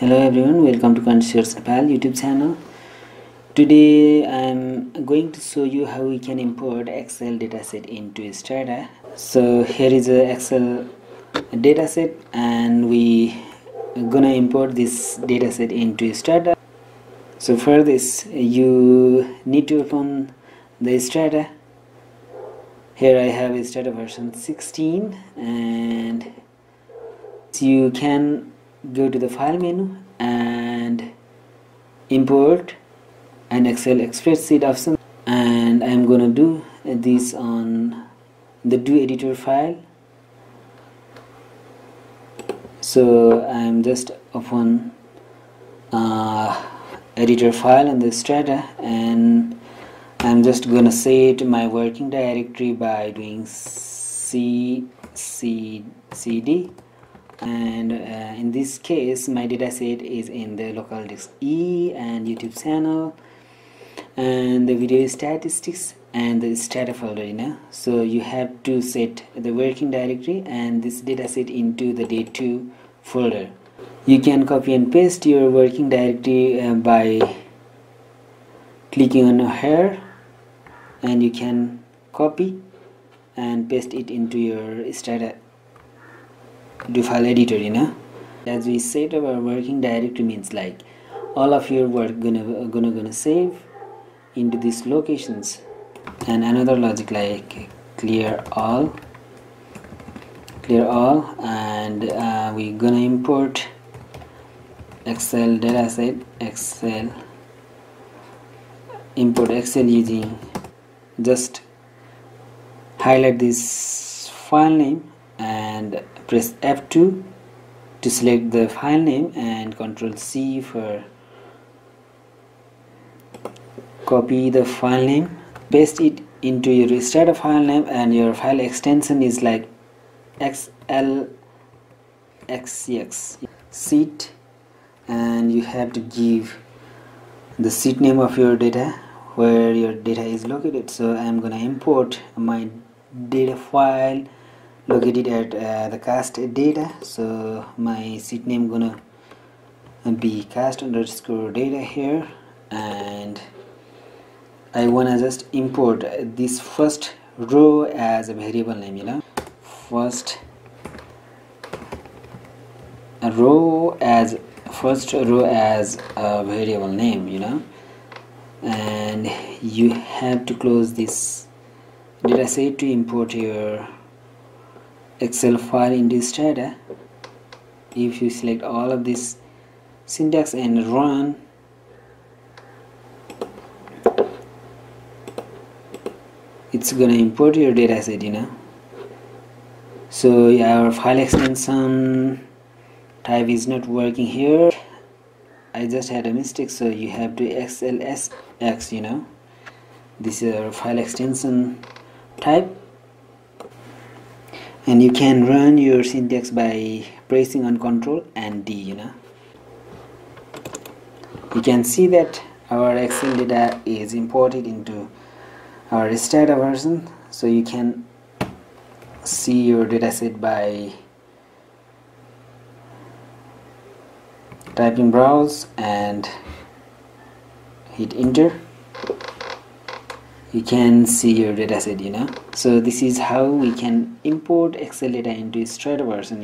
Hello everyone, welcome to Conscious Nepal YouTube channel. Today I'm going to show you how we can import Excel dataset into STATA. So here is a Excel dataset and we are gonna import this dataset into STATA. So for this you need to open the STATA. Here I have a STATA version 16 and you can go to the file menu and import an Excel spreadsheet option, and I'm gonna do this on the do editor file. So I'm just open editor file in the STATA, and I'm just gonna set my working directory by doing cd, and in this case my dataset is in the local disk E and YouTube channel and the video statistics and the STATA folder, So you have to set the working directory and this dataset into the day2 folder. You can copy and paste your working directory by clicking on here, and you can copy and paste it into your STATA file editor. As we set our working directory means like all of your work gonna save into these locations. And another logic like clear all, and we're gonna import Excel dataset, import Excel using just highlight this file name and press F2 to select the file name and Ctrl C for copy the file name, paste it into your STATA file name, and your file extension is like XLXX sheet, and you have to give the sheet name of your data where your data is located. So I'm gonna import my data file located at the cast data, so my sheet name gonna be cast_data here, and I wanna just import this first row as a variable name, first row as a variable name, and you have to close this dataset to import your Excel file into STATA. If you select all of this syntax and run, it's gonna import your dataset, So our file extension type is not working here. I just had a mistake, so you have to XLSX, This is our file extension type. And you can run your syntax by pressing on Ctrl and D, You can see that our Excel data is imported into our STATA version. So you can see your dataset by typing browse and hit enter. You can see your dataset, So this is how we can import Excel data into STATA version,